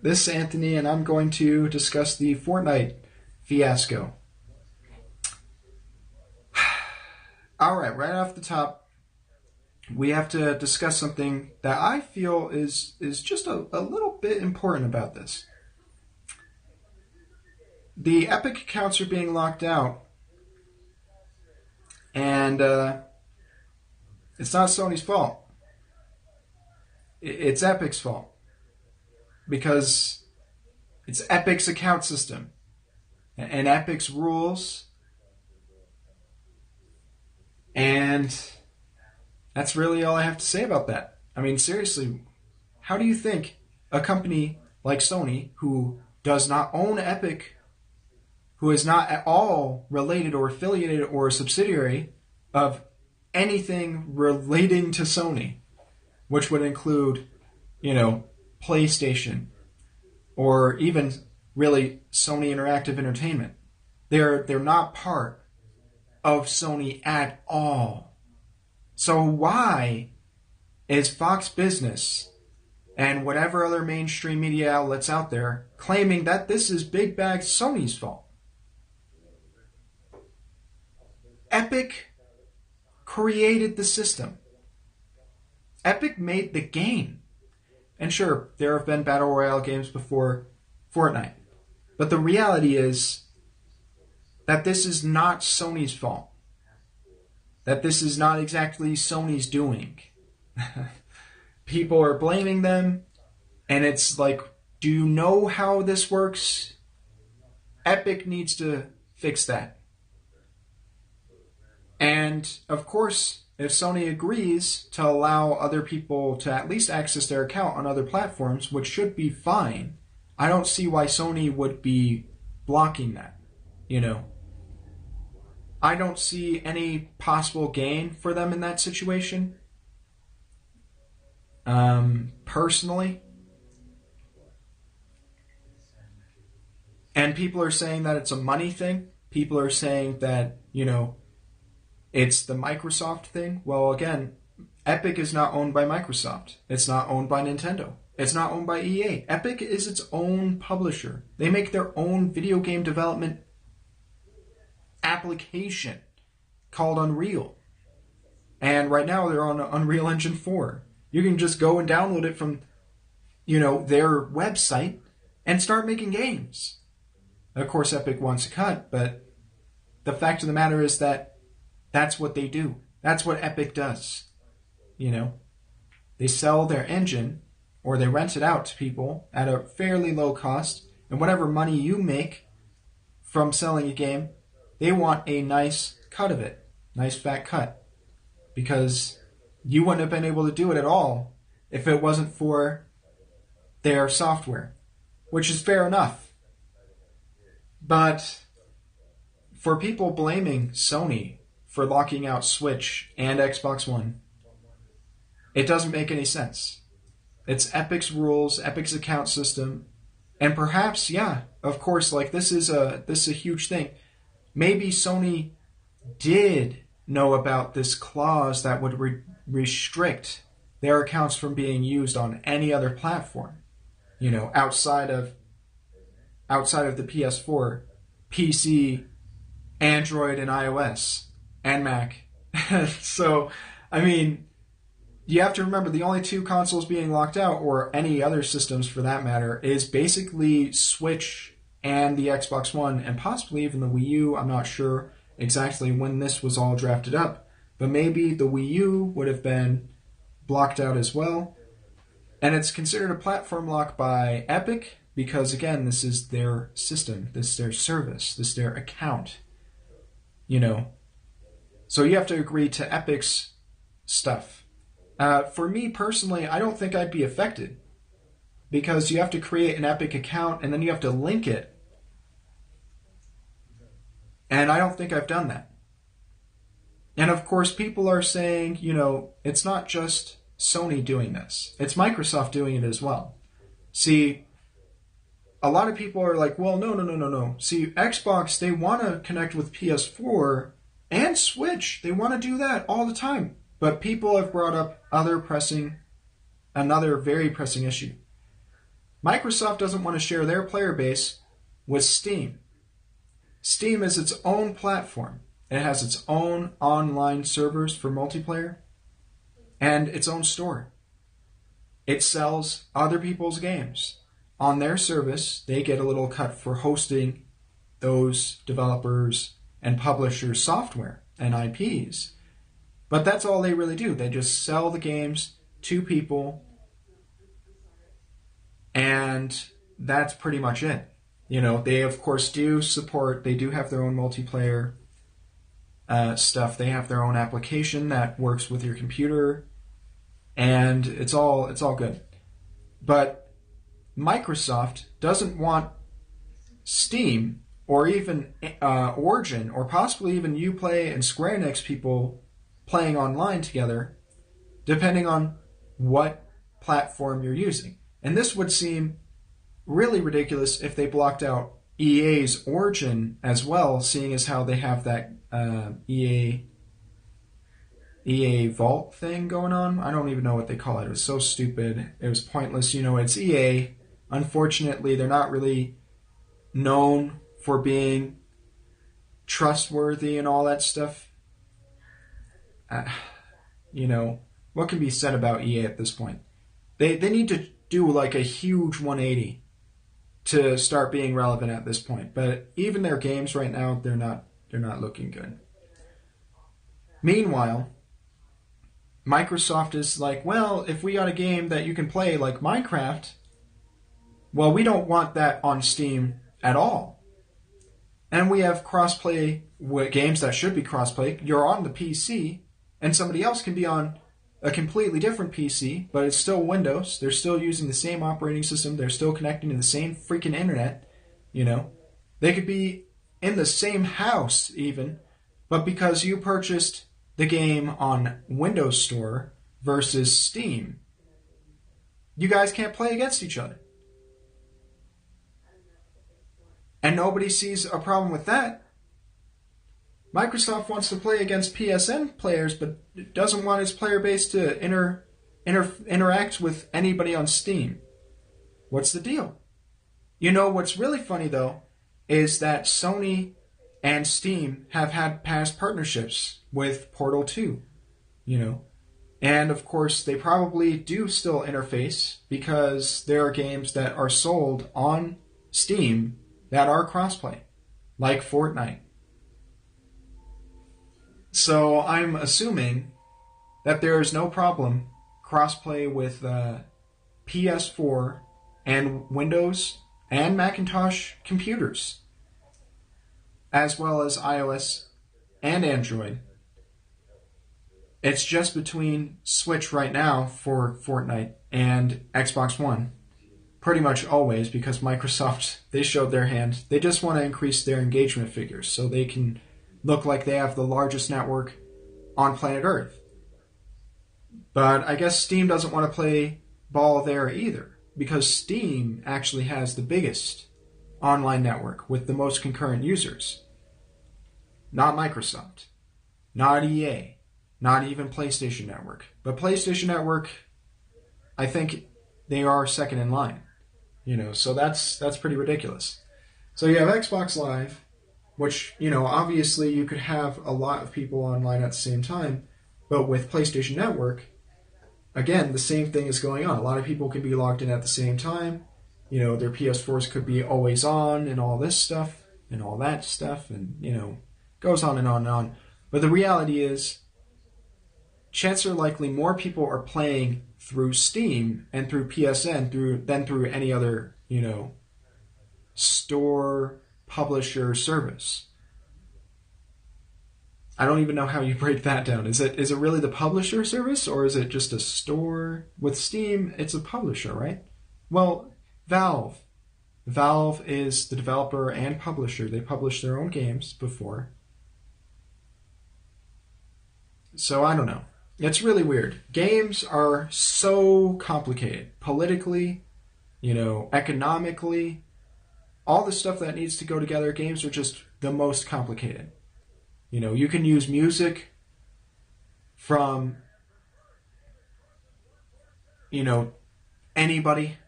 This is Anthony, and I'm going to discuss the Fortnite fiasco. Alright, right off the top, we have to discuss something that I feel is just a little bit important about this. The Epic accounts are being locked out, and it's not Sony's fault. It's Epic's fault. Because it's Epic's account system and Epic's rules, and that's really all I have to say about that. I mean, seriously, how do you think a company like Sony, who does not own Epic, who is not at all related or affiliated or a subsidiary of anything relating to Sony, which would include, PlayStation, or even really Sony Interactive Entertainment. They're not part of Sony at all. So why is Fox Business and whatever other mainstream media outlets out there claiming that this is Big Bag Sony's fault? Epic created the system. Epic made the game. And sure, there have been Battle Royale games before Fortnite. But the reality is that this is not Sony's fault. That this is not exactly Sony's doing. People are blaming them, and it's like, do you know how this works? Epic needs to fix that. And, of course, if Sony agrees to allow other people to at least access their account on other platforms, which should be fine, I don't see why Sony would be blocking that, I don't see any possible gain for them in that situation, personally. And people are saying that it's a money thing. People are saying that, it's the Microsoft thing. Well, again, Epic is not owned by Microsoft. It's not owned by Nintendo. It's not owned by EA. Epic is its own publisher. They make their own video game development application called Unreal. And right now they're on Unreal Engine 4. You can just go and download it from, their website and start making games. Of course, Epic wants a cut, but the fact of the matter is that that's what they do. That's what Epic does. They sell their engine, or they rent it out to people at a fairly low cost, and whatever money you make from selling a game, they want a nice cut of it. Nice fat cut. Because you wouldn't have been able to do it at all if it wasn't for their software. Which is fair enough. But for people blaming Sony for locking out Switch and Xbox One, it doesn't make any sense. It's Epic's rules, Epic's account system, and perhaps, of course, this is a huge thing. Maybe Sony did know about this clause that would restrict their accounts from being used on any other platform, outside of the PS4, PC, Android, and iOS. And Mac. So, you have to remember the only two consoles being locked out, or any other systems for that matter, is basically Switch and the Xbox One, and possibly even the Wii U. I'm not sure exactly when this was all drafted up, but maybe the Wii U would have been blocked out as well. And it's considered a platform lock by Epic because, again, this is their system, this is their service, this is their account. So you have to agree to Epic's stuff. For me personally, I don't think I'd be affected because you have to create an Epic account and then you have to link it. And I don't think I've done that. And of course, people are saying, it's not just Sony doing this. It's Microsoft doing it as well. See, a lot of people are like, well, no. See, Xbox, they want to connect with PS4 and Switch. They want to do that all the time. But people have brought up another very pressing issue. Microsoft doesn't want to share their player base with Steam. Steam is its own platform. It has its own online servers for multiplayer and its own store. It sells other people's games. On their service, they get a little cut for hosting those developers and publishers' software and IPs. But that's all they really do. They just sell the games to people, and that's pretty much it. They of course do support, they do have their own multiplayer stuff. They have their own application that works with your computer, and it's all good. But Microsoft doesn't want Steam or even Origin or possibly even Uplay and Square Enix people playing online together, depending on what platform you're using. And this would seem really ridiculous if they blocked out EA's Origin as well, seeing as how they have that EA Vault thing going on. I don't even know what they call it. It was so stupid. It was pointless. It's EA. Unfortunately, they're not really known for being trustworthy and all that stuff. What can be said about EA at this point? They need to do like a huge 180 to start being relevant at this point. But even their games right now, they're not looking good. Meanwhile, Microsoft is like, well, if we got a game that you can play like Minecraft, well, we don't want that on Steam at all. And we have crossplay games that should be crossplay. You're on the PC, and somebody else can be on a completely different PC, but it's still Windows. They're still using the same operating system. They're still connecting to the same freaking internet. They could be in the same house even, but because you purchased the game on Windows Store versus Steam, you guys can't play against each other. And nobody sees a problem with that. Microsoft wants to play against PSN players, but doesn't want its player base to interact with anybody on Steam. What's the deal? What's really funny, though, is that Sony and Steam have had past partnerships with Portal 2, And, of course, they probably do still interface because there are games that are sold on Steam that are crossplay, like Fortnite. So I'm assuming that there is no problem crossplay with PS4 and Windows and Macintosh computers, as well as iOS and Android. It's just between Switch right now for Fortnite and Xbox One. Pretty much always, because Microsoft, they showed their hand. They just want to increase their engagement figures so they can look like they have the largest network on planet Earth. But I guess Steam doesn't want to play ball there either, because Steam actually has the biggest online network with the most concurrent users. Not Microsoft, not EA, not even PlayStation Network. But PlayStation Network, I think they are second in line. So that's pretty ridiculous. So you have Xbox Live, which, obviously you could have a lot of people online at the same time, but with PlayStation Network, again, the same thing is going on. A lot of people can be logged in at the same time. Their PS4s could be always on and all this stuff and all that stuff, and, goes on and on and on. But the reality is, chances are likely more people are playing through Steam and through PSN than through any other, store publisher service. I don't even know how you break that down. Is it really the publisher service, or is it just a store? With Steam, it's a publisher, right? Well, Valve. Valve is the developer and publisher. They published their own games before. So I don't know. It's really weird. Games are so complicated. Politically, economically, all the stuff that needs to go together, games are just the most complicated. You can use music from, anybody,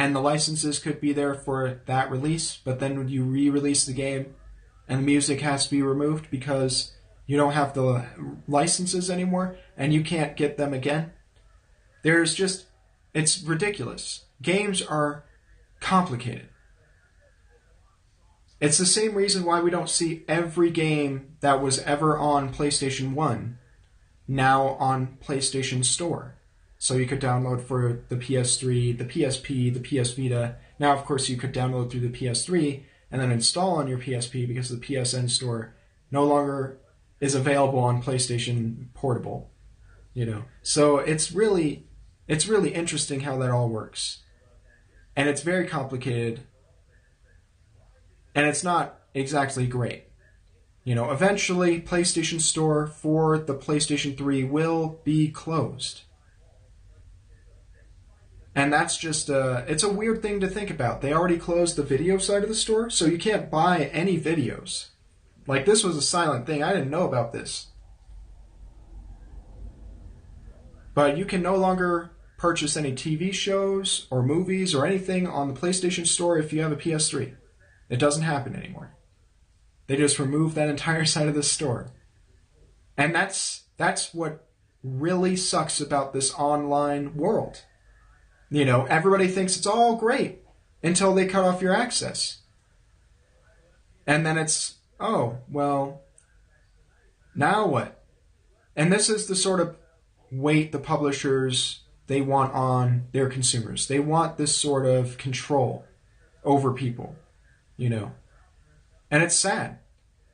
and the licenses could be there for that release, but then when you re-release the game and the music has to be removed because you don't have the licenses anymore and you can't get them again. It's ridiculous. Games are complicated. It's the same reason why we don't see every game that was ever on PlayStation 1 now on PlayStation Store. So you could download for the PS3, the PSP, the PS Vita. Now, of course, you could download through the PS3 and then install on your PSP because the PSN Store no longer is available on PlayStation Portable. So it's really interesting how that all works. And it's very complicated. And it's not exactly great. Eventually, PlayStation Store for the PlayStation 3 will be closed. And that's just, it's a weird thing to think about. They already closed the video side of the store, so you can't buy any videos. Like, this was a silent thing. I didn't know about this. But you can no longer purchase any TV shows or movies or anything on the PlayStation Store if you have a PS3. It doesn't happen anymore. They just removed that entire side of the store. And that's what really sucks about this online world. Everybody thinks it's all great until they cut off your access. And then it's, oh, well, now what? And this is the sort of weight the publishers, they want on their consumers. They want this sort of control over people, And it's sad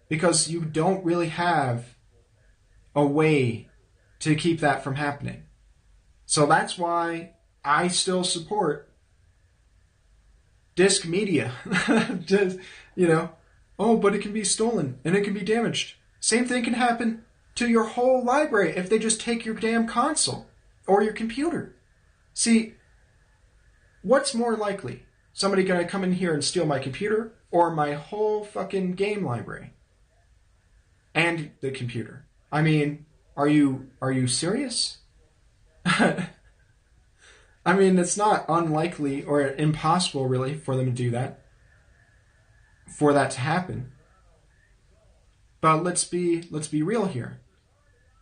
because you don't really have a way to keep that from happening. So that's why I still support disc media. Just, oh, but it can be stolen and it can be damaged. Same thing can happen to your whole library if they just take your damn console or your computer. See, what's more likely? Somebody gonna come in here and steal my computer or my whole fucking game library? And the computer. I mean, are you serious? I mean, it's not unlikely or impossible, really, for them to do that. For that to happen. But let's be real here.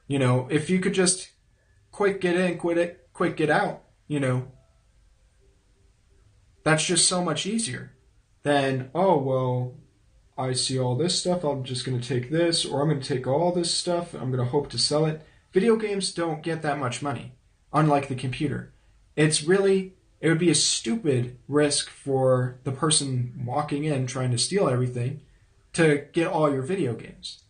If you could just quick get in, quick get out, that's just so much easier than, oh, well, I see all this stuff, I'm just going to take this, or I'm going to take all this stuff, I'm going to hope to sell it. Video games don't get that much money, unlike the computer. It would be a stupid risk for the person walking in trying to steal everything to get all your video games,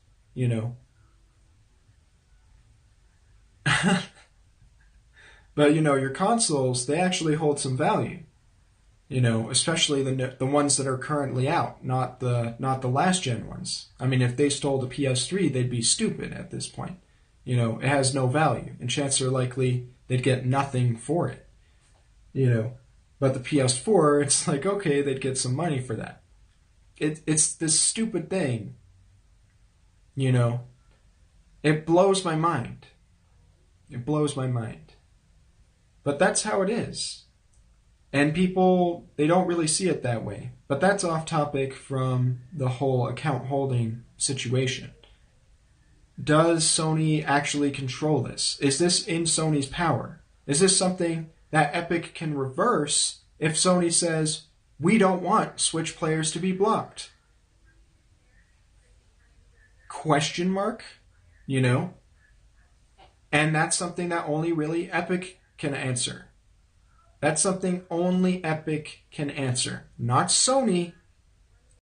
But, your consoles, they actually hold some value, especially the ones that are currently out, not the last gen ones. I mean, if they stole the PS3, they'd be stupid at this point. It has no value, and chances are likely they'd get nothing for it. But the PS4, it's like, okay, they'd get some money for that. It's this stupid thing, It blows my mind. It blows my mind. But that's how it is. And people, they don't really see it that way. But that's off topic from the whole account holding situation. Does Sony actually control this? Is this in Sony's power? Is this something that Epic can reverse if Sony says, we don't want Switch players to be blocked? Question mark? And that's something that only really Epic can answer. That's something only Epic can answer. Not Sony,